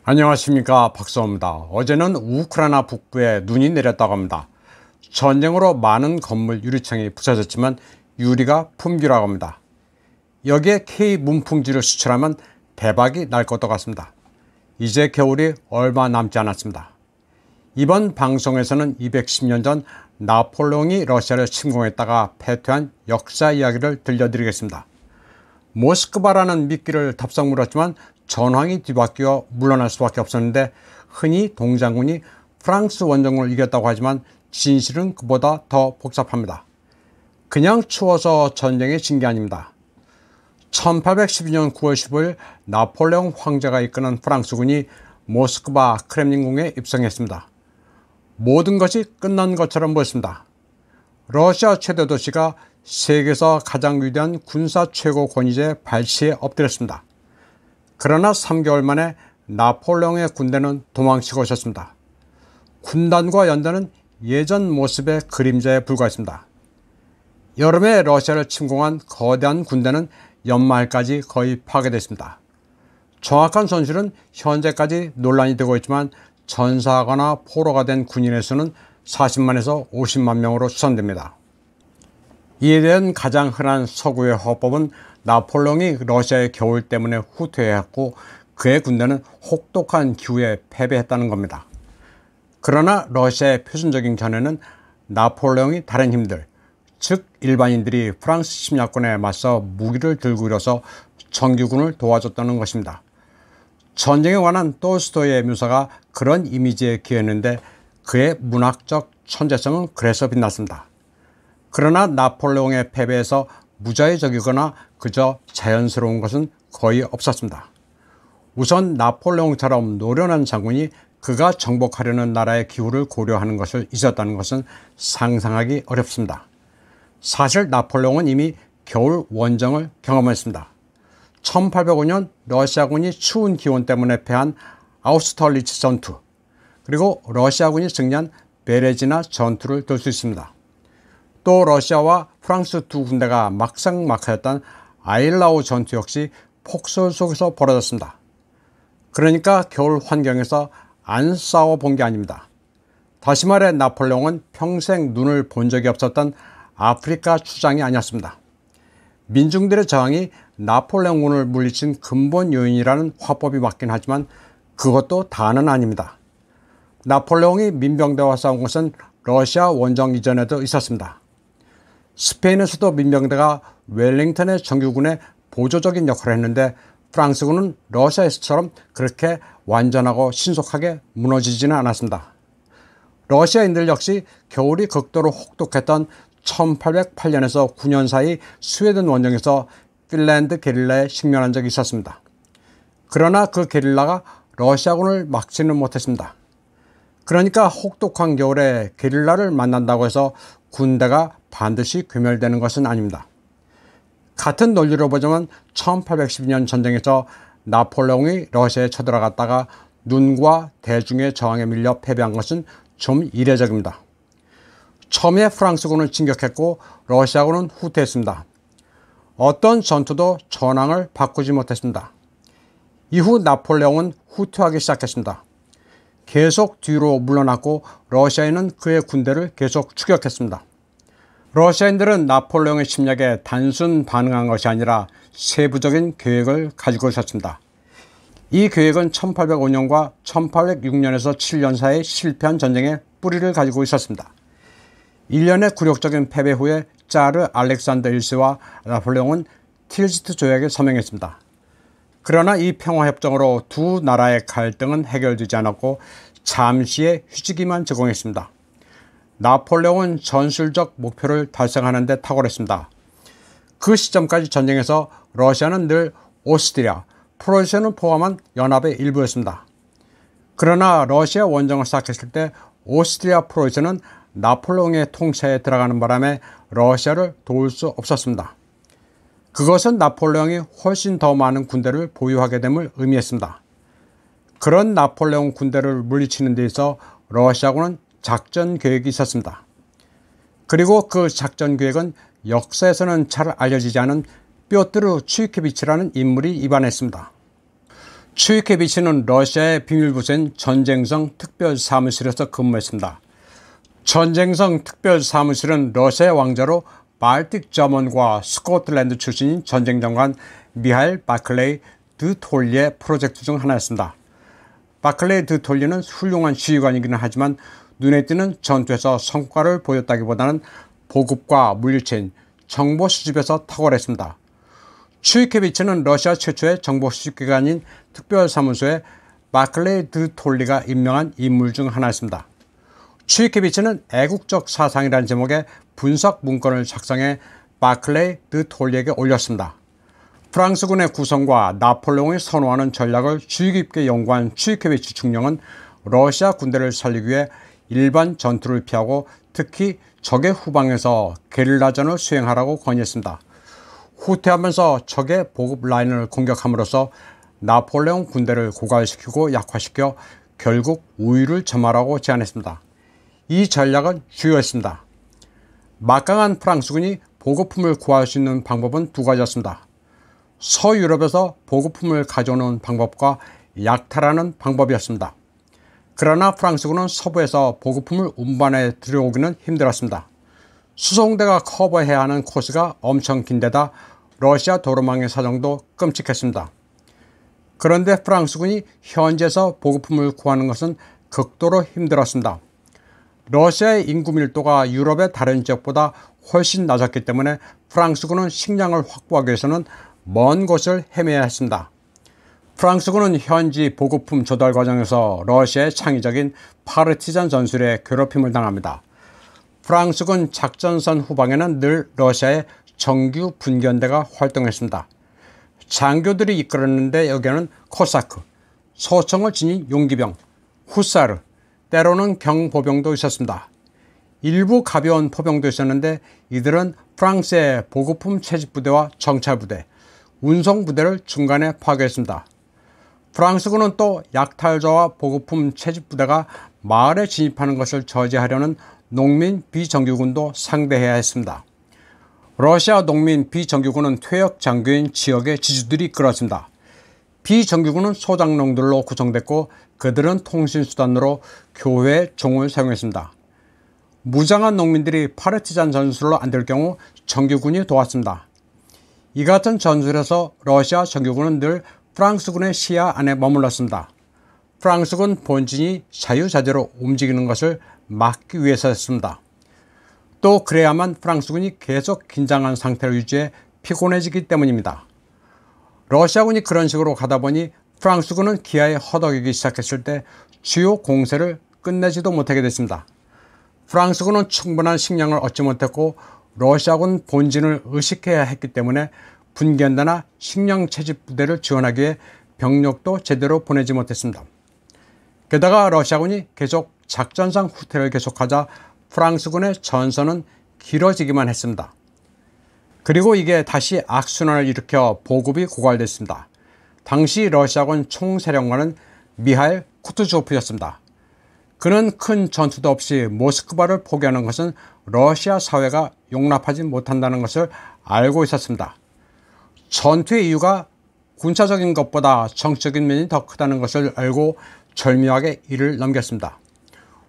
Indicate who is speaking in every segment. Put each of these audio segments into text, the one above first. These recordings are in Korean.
Speaker 1: 안녕하십니까, 박사입니다. 어제는 우크라이나 북부에 눈이 내렸다고 합니다. 전쟁으로 많은 건물 유리창이 부서졌지만 유리가 품귀라고 합니다. 여기에 K 문풍지를 수출하면 대박이 날 것도 같습니다. 이제 겨울이 얼마 남지 않았습니다. 이번 방송에서는 210년 전 나폴레옹이 러시아를 침공했다가 패퇴한 역사 이야기를 들려드리겠습니다. 모스크바라는 미끼를 덥석 물었지만 전황이 뒤바뀌어 물러날 수밖에 없었는데, 흔히 동장군이 프랑스 원정군을 이겼다고 하지만 진실은 그보다 더 복잡합니다. 그냥 추워서 전쟁에 진 게 아닙니다. 1812년 9월 15일 나폴레옹 황제가 이끄는 프랑스군이 모스크바 크렘린궁에 입성했습니다. 모든 것이 끝난 것처럼 보였습니다. 러시아 최대 도시가 세계에서 가장 위대한 군사 최고 권위자의 발치에 엎드렸습니다. 그러나 3개월 만에 나폴레옹의 군대는 도망치고 있었습니다. 군단과 연대는 예전 모습의 그림자에 불과했습니다. 여름에 러시아를 침공한 거대한 군대는 연말까지 거의 파괴됐습니다. 정확한 손실은 현재까지 논란이 되고 있지만 전사하거나 포로가 된 군인의 수는 40만에서 50만 명으로 추산됩니다. 이에 대한 가장 흔한 서구의 화법은 나폴레옹이 러시아의 겨울 때문에 후퇴했고 그의 군대는 혹독한 기후에 패배했다는 겁니다. 그러나 러시아의 표준적인 견해는 나폴레옹이 다른 힘들, 즉 일반인들이 프랑스 침략군에 맞서 무기를 들고 일어서 정규군을 도와줬다는 것입니다. 전쟁에 관한 톨스토이의 묘사가 그런 이미지에 기했는데 그의 문학적 천재성은 그래서 빛났습니다. 그러나 나폴레옹의 패배에서 무자의적이거나 그저 자연스러운 것은 거의 없었습니다. 우선 나폴레옹처럼 노련한 장군이 그가 정복하려는 나라의 기후를 고려하는 것을 잊었다는 것은 상상하기 어렵습니다. 사실 나폴레옹은 이미 겨울 원정을 경험했습니다. 1805년 러시아군이 추운 기온 때문에 패한 아우스터리츠 전투, 그리고 러시아군이 승리한 베레지나 전투를 들 수 있습니다. 또 러시아와 프랑스 두 군대가 막상막하였던 아일라우 전투 역시 폭설 속에서 벌어졌습니다. 그러니까 겨울 환경에서 안 싸워본 게 아닙니다. 다시 말해 나폴레옹은 평생 눈을 본 적이 없었던 아프리카 추장이 아니었습니다. 민중들의 저항이 나폴레옹군을 물리친 근본 요인이라는 화법이 맞긴 하지만 그것도 다는 아닙니다. 나폴레옹이 민병대와 싸운 것은 러시아 원정 이전에도 있었습니다. 스페인에서도 민병대가 웰링턴의 정규군의 보조적인 역할을 했는데 프랑스군은 러시아에서처럼 그렇게 완전하고 신속하게 무너지지는 않았습니다. 러시아인들 역시 겨울이 극도로 혹독했던 1808년에서 9년 사이 스웨덴 원정에서 핀란드 게릴라에 직면한 적이 있었습니다. 그러나 그 게릴라가 러시아군을 막지는 못했습니다. 그러니까 혹독한 겨울에 게릴라를 만난다고 해서 군대가 반드시 괴멸되는 것은 아닙니다. 같은 논리로 보자면 1812년 전쟁에서 나폴레옹이 러시아에 쳐들어갔다가 눈과 대중의 저항에 밀려 패배한 것은 좀 이례적입니다. 처음에 프랑스군은 진격했고 러시아군은 후퇴했습니다. 어떤 전투도 전황을 바꾸지 못했습니다. 이후 나폴레옹은 후퇴하기 시작했습니다. 계속 뒤로 물러났고 러시아인은 그의 군대를 계속 추격했습니다. 러시아인들은 나폴레옹의 침략에 단순 반응한 것이 아니라 세부적인 계획을 가지고 있었습니다. 이 계획은 1805년과 1806년에서 7년 사이에 실패한 전쟁의 뿌리를 가지고 있었습니다. 1년의 굴욕적인 패배 후에 짜르 알렉산더 1세와 나폴레옹은 틸스트 조약에 서명했습니다. 그러나 이 평화협정으로 두 나라의 갈등은 해결되지 않았고 잠시의 휴지기만 제공했습니다. 나폴레옹은 전술적 목표를 달성하는 데 탁월했습니다. 그 시점까지 전쟁에서 러시아는 늘 오스트리아, 프로이센을 포함한 연합의 일부였습니다. 그러나 러시아 원정을 시작했을 때 오스트리아 프로이센은 나폴레옹의 통치에 들어가는 바람에 러시아를 도울 수 없었습니다. 그것은 나폴레옹이 훨씬 더 많은 군대를 보유하게 됨을 의미했습니다. 그런 나폴레옹 군대를 물리치는 데 있어 러시아군은 작전 계획이 있었습니다. 그리고 그 작전 계획은 역사에서는 잘 알려지지 않은 뾰트르 추이케비치라는 인물이 입안했습니다. 추이케비치는 러시아의 비밀부서인 전쟁성 특별사무실에서 근무했습니다. 전쟁성 특별사무실은 러시아의 왕자로 발틱 저먼과 스코틀랜드 출신인 전쟁장관 미하일 바클레이 드 톨리의 프로젝트 중 하나였습니다. 바클레이 드 톨리는 훌륭한 지휘관이기는 하지만 눈에 띄는 전투에서 성과를 보였다기보다는 보급과 물류체인, 정보 수집에서 탁월했습니다. 추이케비치는 러시아 최초의 정보 수집기관인 특별사무소에 바클레이 드 톨리가 임명한 인물 중 하나였습니다. 추이케비치는 애국적 사상이라는 제목의 분석 문건을 작성해 바클레이 드 톨리에게 올렸습니다. 프랑스군의 구성과 나폴레옹이 선호하는 전략을 주의 깊게 연구한 추이케비치 중령은 러시아 군대를 살리기 위해 일반 전투를 피하고 특히 적의 후방에서 게릴라전을 수행하라고 건의했습니다. 후퇴하면서 적의 보급 라인을 공격함으로써 나폴레옹 군대를 고갈시키고 약화시켜 결국 우위를 점하라고 제안했습니다. 이 전략은 주요했습니다. 막강한 프랑스군이 보급품을 구할 수 있는 방법은 두 가지였습니다. 서유럽에서 보급품을 가져오는 방법과 약탈하는 방법이었습니다. 그러나 프랑스군은 서부에서 보급품을 운반해 들여오기는 힘들었습니다. 수송대가 커버해야 하는 코스가 엄청 긴데다 러시아 도로망의 사정도 끔찍했습니다. 그런데 프랑스군이 현지에서 보급품을 구하는 것은 극도로 힘들었습니다. 러시아의 인구 밀도가 유럽의 다른 지역보다 훨씬 낮았기 때문에 프랑스군은 식량을 확보하기 위해서는 먼 곳을 헤매야 했습니다. 프랑스군은 현지 보급품 조달 과정에서 러시아의 창의적인 파르티잔 전술에 괴롭힘을 당합니다. 프랑스군 작전선 후방에는 늘 러시아의 정규 분견대가 활동했습니다. 장교들이 이끌었는데 여기에는 코사크, 소총을 지닌 용기병, 후사르, 때로는 경보병도 있었습니다. 일부 가벼운 포병도 있었는데 이들은 프랑스의 보급품 채집부대와 정찰부대, 운송부대를 중간에 파괴했습니다. 프랑스군은 또 약탈자와 보급품 채집부대가 마을에 진입하는 것을 저지하려는 농민 비정규군도 상대해야 했습니다. 러시아 농민 비정규군은 퇴역 장교인 지역의 지주들이 이끌었습니다. 비정규군은 소장농들로 구성됐고 그들은 통신수단으로 교회의 종을 사용했습니다. 무장한 농민들이 파르티잔 전술로 안 될 경우 정규군이 도왔습니다. 이 같은 전술에서 러시아 정규군은 늘 프랑스군의 시야 안에 머물렀습니다. 프랑스군 본진이 자유자재로 움직이는 것을 막기 위해서였습니다. 또 그래야만 프랑스군이 계속 긴장한 상태를 유지해 피곤해지기 때문입니다. 러시아군이 그런 식으로 가다 보니 프랑스군은 기아에 허덕이기 시작했을 때 주요 공세를 끝내지도 못하게 됐습니다. 프랑스군은 충분한 식량을 얻지 못했고 러시아군 본진을 의식해야 했기 때문에 분견대나 식량 채집 부대를 지원하기 위해 병력도 제대로 보내지 못했습니다. 게다가 러시아군이 계속 작전상 후퇴를 계속하자 프랑스군의 전선은 길어지기만 했습니다. 그리고 이게 다시 악순환을 일으켜 보급이 고갈됐습니다. 당시 러시아군 총사령관은 미하일 쿠투조프였습니다. 그는 큰 전투도 없이 모스크바를 포기하는 것은 러시아 사회가 용납하지 못한다는 것을 알고 있었습니다. 전투의 이유가 군사적인 것보다 정치적인 면이 더 크다는 것을 알고 절묘하게 이를 넘겼습니다.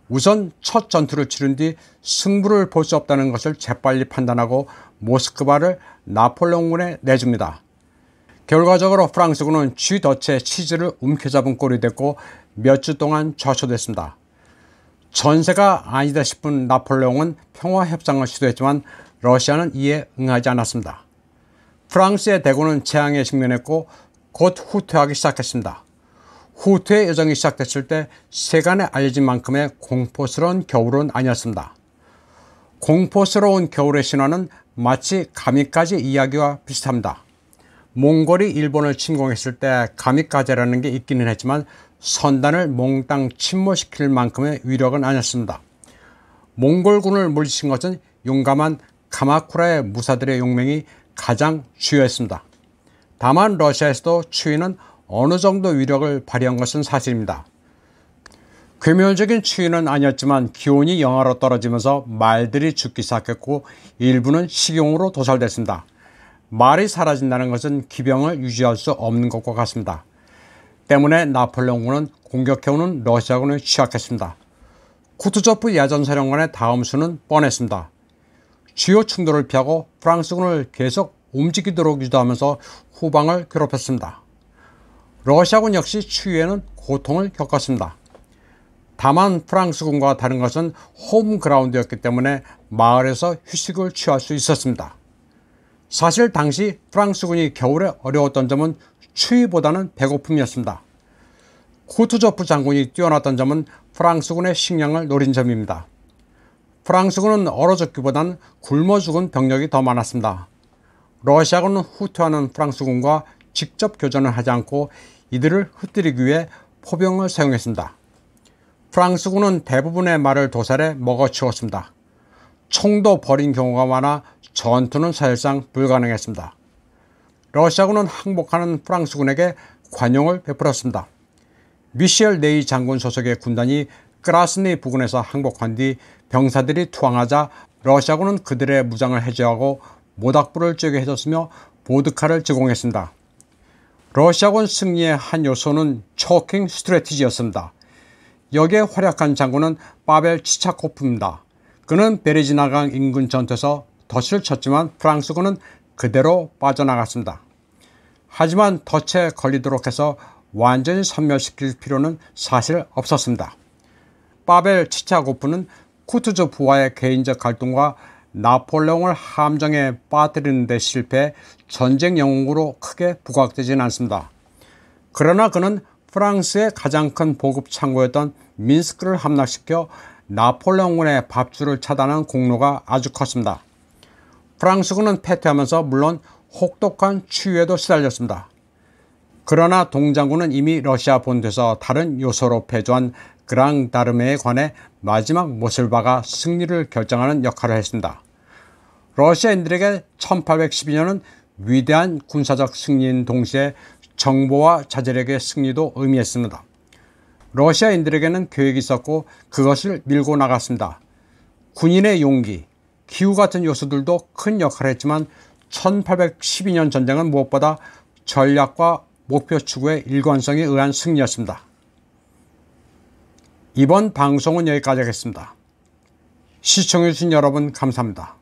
Speaker 1: 우선 첫 전투를 치른 뒤 승부를 볼 수 없다는 것을 재빨리 판단하고 모스크바를 나폴레옹군에 내줍니다. 결과적으로 프랑스군은 쥐덫에 치즈를 움켜잡은 꼴이 됐고 몇 주 동안 좌초됐습니다. 전세가 아니다 싶은 나폴레옹은 평화협상을 시도했지만 러시아는 이에 응하지 않았습니다. 프랑스의 대군은 재앙에 직면했고 곧 후퇴하기 시작했습니다. 후퇴의 여정이 시작됐을 때 세간에 알려진 만큼의 공포스러운 겨울은 아니었습니다. 공포스러운 겨울의 신화는 마치 가미까제 이야기와 비슷합니다. 몽골이 일본을 침공했을 때 가미까제라는 게 있기는 했지만 선단을 몽땅 침몰시킬 만큼의 위력은 아니었습니다. 몽골군을 물리친 것은 용감한 가마쿠라의 무사들의 용맹이 가장 주요했습니다. 다만 러시아에서도 추위는 어느 정도 위력을 발휘한 것은 사실입니다. 괴멸적인 추위는 아니었지만 기온이 영하로 떨어지면서 말들이 죽기 시작했고 일부는 식용으로 도살됐습니다. 말이 사라진다는 것은 기병을 유지할 수 없는 것과 같습니다. 때문에 나폴레옹군은 공격해오는 러시아군을 취약했습니다. 쿠투조프 야전사령관의 다음 수는 뻔했습니다. 주요 충돌을 피하고 프랑스군을 계속 움직이도록 유도하면서 후방을 괴롭혔습니다. 러시아군 역시 추위에는 고통을 겪었습니다. 다만 프랑스군과 다른 것은 홈그라운드였기 때문에 마을에서 휴식을 취할 수 있었습니다. 사실 당시 프랑스군이 겨울에 어려웠던 점은 추위보다는 배고픔이었습니다. 쿠투조프 장군이 뛰어났던 점은 프랑스군의 식량을 노린 점입니다. 프랑스군은 얼어 죽기보다는 굶어 죽은 병력이 더 많았습니다. 러시아군은 후퇴하는 프랑스군과 직접 교전을 하지 않고 이들을 흩뜨리기 위해 포병을 사용했습니다. 프랑스군은 대부분의 말을 도살해 먹어치웠습니다. 총도 버린 경우가 많아 전투는 사실상 불가능했습니다. 러시아군은 항복하는 프랑스군에게 관용을 베풀었습니다. 미셸 네이 장군 소속의 군단이 크라스니 부근에서 항복한 뒤 병사들이 투항하자 러시아군은 그들의 무장을 해제하고 모닥불을 쬐게 해줬으며 보드카를 제공했습니다. 러시아군 승리의 한 요소는 초킹 스트래티지였습니다. 여기에 활약한 장군은 파벨 치차코프입니다. 그는 베레지나강 인근 전투에서 덫을 쳤지만 프랑스군은 그대로 빠져나갔습니다. 하지만 덫에 걸리도록 해서 완전히 섬멸시킬 필요는 사실 없었습니다. 파벨 치차코프는 쿠투조프와의 개인적 갈등과 나폴레옹을 함정에 빠뜨리는 데 실패해 전쟁 영웅으로 크게 부각되지는 않습니다. 그러나 그는 프랑스의 가장 큰 보급 창고였던 민스크를 함락시켜 나폴레옹군의 밥줄을 차단한 공로가 아주 컸습니다. 프랑스군은 패퇴하면서 물론 혹독한 추위에도 시달렸습니다. 그러나 동장군은 이미 러시아 본토에서 다른 요소로 패조한 그랑다르메에 관해 마지막 못을 박아 승리를 결정하는 역할을 했습니다. 러시아인들에게 1812년은 위대한 군사적 승리인 동시에 정보와 자제력의 승리도 의미했습니다. 러시아인들에게는 계획이 있었고 그것을 밀고 나갔습니다. 군인의 용기, 기후 같은 요소들도 큰 역할을 했지만 1812년 전쟁은 무엇보다 전략과 목표 추구의 일관성에 의한 승리였습니다. 이번 방송은 여기까지 하겠습니다. 시청해주신 여러분 감사합니다.